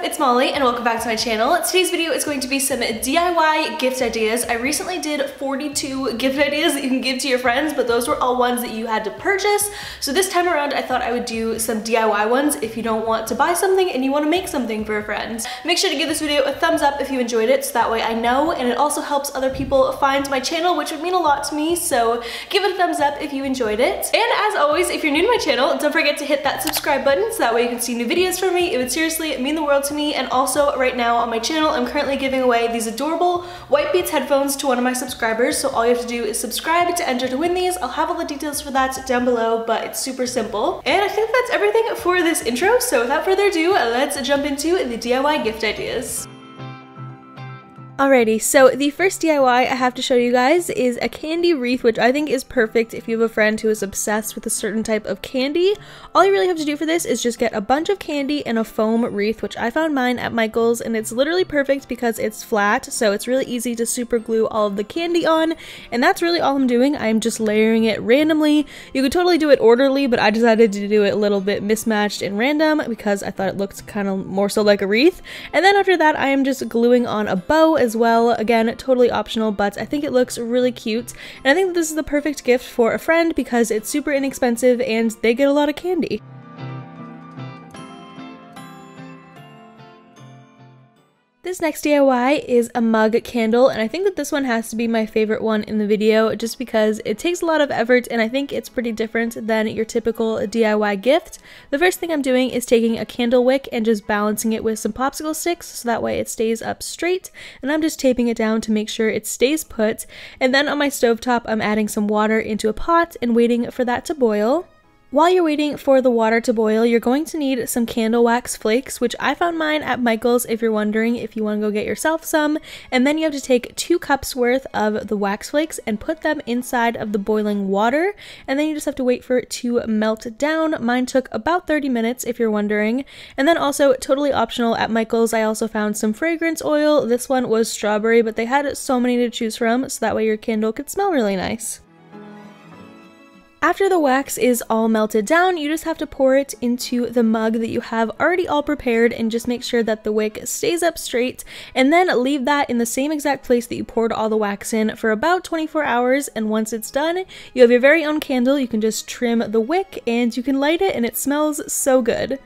It's Molly and welcome back to my channel. Today's video is going to be some DIY gift ideas. I recently did 42 gift ideas that you can give to your friends, but those were all ones that you had to purchase. So this time around I thought I would do some DIY ones if you don't want to buy something and you want to make something for a friend. Make sure to give this video a thumbs up if you enjoyed it so that way I know, and it also helps other people find my channel, which would mean a lot to me, so give it a thumbs up if you enjoyed it. And as always, if you're new to my channel, don't forget to hit that subscribe button so that way you can see new videos from me. It would seriously mean the world to me. And also right now on my channel I'm currently giving away these adorable White Beats headphones to one of my subscribers, so all you have to do is subscribe to enter to win these. I'll have all the details for that down below, but it's super simple. And I think that's everything for this intro, so without further ado, let's jump into the DIY gift ideas. Alrighty, so the first DIY I have to show you guys is a candy wreath, which I think is perfect if you have a friend who is obsessed with a certain type of candy. All you really have to do for this is just get a bunch of candy and a foam wreath, which I found mine at Michael's, and it's literally perfect because it's flat, so it's really easy to super glue all of the candy on, and that's really all I'm doing. I'm just layering it randomly. You could totally do it orderly, but I decided to do it a little bit mismatched and random because I thought it looked kind of more so like a wreath. And then after that I am just gluing on a bow as well. Again, totally optional, but I think it looks really cute, and I think that this is the perfect gift for a friend because it's super inexpensive and they get a lot of candy. This next DIY is a mug candle, and I think that this one has to be my favorite one in the video just because it takes a lot of effort and I think it's pretty different than your typical DIY gift. The first thing I'm doing is taking a candle wick and just balancing it with some popsicle sticks so that way it stays up straight, and I'm just taping it down to make sure it stays put. And then on my stovetop I'm adding some water into a pot and waiting for that to boil. While you're waiting for the water to boil, you're going to need some candle wax flakes, which I found mine at Michael's if you're wondering if you want to go get yourself some. And then you have to take 2 cups worth of the wax flakes and put them inside of the boiling water, and then you just have to wait for it to melt down. Mine took about 30 minutes if you're wondering. And then also, totally optional, at Michael's I also found some fragrance oil. This one was strawberry, but they had so many to choose from, so that way your candle could smell really nice. After the wax is all melted down, you just have to pour it into the mug that you have already all prepared and just make sure that the wick stays up straight, and then leave that in the same exact place that you poured all the wax in for about 24 hours, and once it's done, you have your very own candle. You can just trim the wick and you can light it and it smells so good.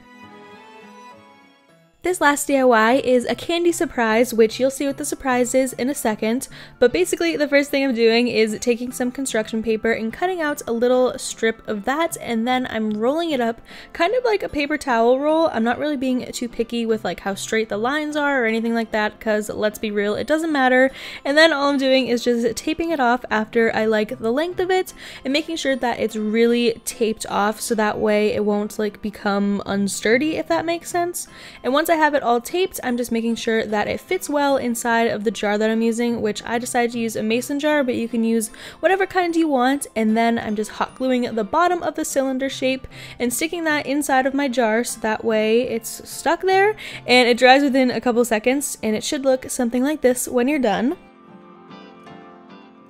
This last DIY is a candy surprise, which you'll see what the surprise is in a second, but basically the first thing I'm doing is taking some construction paper and cutting out a little strip of that, and then I'm rolling it up kind of like a paper towel roll. I'm not really being too picky with like how straight the lines are or anything like that because let's be real, it doesn't matter. And then all I'm doing is just taping it off after I like the length of it and making sure that it's really taped off so that way it won't like become unsturdy, if that makes sense. And once I have it all taped, I'm just making sure that it fits well inside of the jar that I'm using, which I decided to use a mason jar, but you can use whatever kind you want. And then I'm just hot gluing the bottom of the cylinder shape and sticking that inside of my jar so that way it's stuck there and it dries within a couple seconds, and it should look something like this when you're done.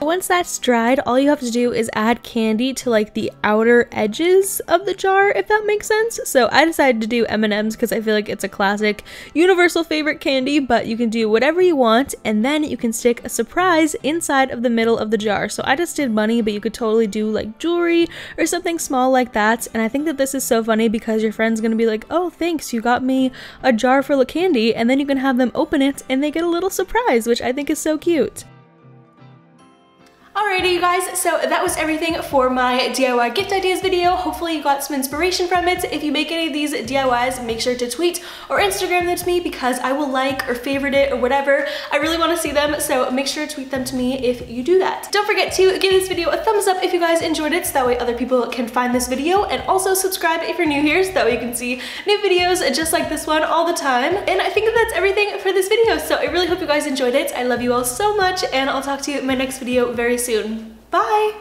Once that's dried, all you have to do is add candy to like the outer edges of the jar, if that makes sense. So I decided to do M&Ms because I feel like it's a classic universal favorite candy, but you can do whatever you want, and then you can stick a surprise inside of the middle of the jar. So I just did money, but you could totally do like jewelry or something small like that. And I think that this is so funny because your friend's gonna be like, oh thanks, you got me a jar full of candy, and then you can have them open it and they get a little surprise, which I think is so cute. Alrighty you guys, so that was everything for my DIY gift ideas video. Hopefully you got some inspiration from it. If you make any of these DIYs, make sure to tweet or Instagram them to me because I will like or favorite it or whatever. I really want to see them, so make sure to tweet them to me if you do that. Don't forget to give this video a thumbs up if you guys enjoyed it so that way other people can find this video, and also subscribe if you're new here so that way you can see new videos just like this one all the time. And I think that that's everything for this video, so I really hope you guys enjoyed it. I love you all so much, and I'll talk to you in my next video very soon. Bye!